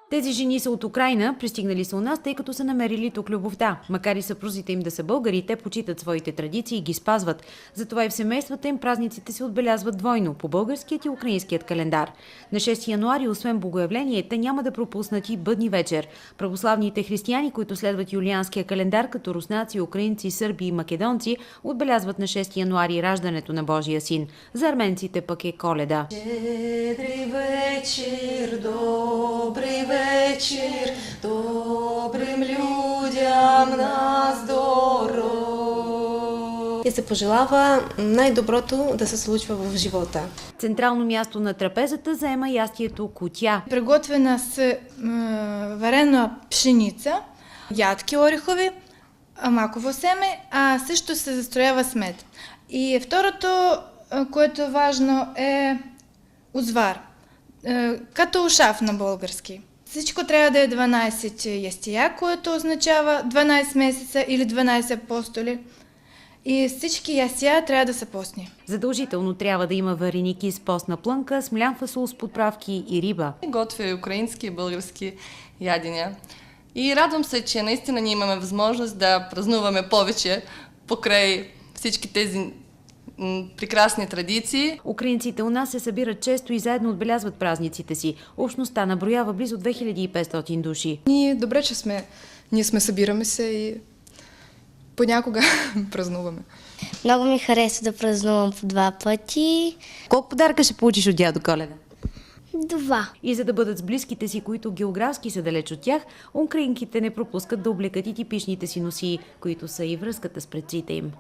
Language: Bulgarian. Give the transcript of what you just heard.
Тези жени са от Украйна, пристигнали са у нас, тъй като са намерили тук любовта. Макар и съпрузите им да са българи, те почитат своите традиции и ги спазват. Затова и в семействата им празниците се отбелязват двойно, по българският и украинският календар. На 6 януари, освен богоявление, те няма да пропуснат и бъдни вечер. Православните християни, които следват юлианския календар, като руснаци, украинци, сърби и македонци, отбелязват на 6 януари раждането на Божия син. За арменците пък е Коледа. Щедри вечер, добрий вечір, добрим людям на здоров'я. И се пожелава най-доброто да се случва в живота. Централно място на трапезата заема ястието кутя. Приготвена с варена пшеница, ядки орехови, маково семе, а също се застроява с мед. И второто, което е важно, е узвар, като ушав на български. Всичко трябва да е 12 ястия, което означава 12 месеца или 12 апостоли. И всички ястия трябва да са постни. Задължително трябва да има вареники с постна плънка, смлян фасул с подправки и риба. Готвя украински и български ядения. И радвам се, че наистина ние имаме възможност да празнуваме повече покрай всички тези прекрасни традиции. Украинците у нас се събират често и заедно отбелязват празниците си. Общността наброява близо 2500 души. Ние добре, че ние събираме се и понякога празнуваме. Много ми хареса да празнувам по 2 пъти. Колко подарка ще получиш от дядо Коледа? 2. И за да бъдат с близките си, които географски са далеч от тях, украинките не пропускат да облекат и типичните си носии, които са и връзката с предците им.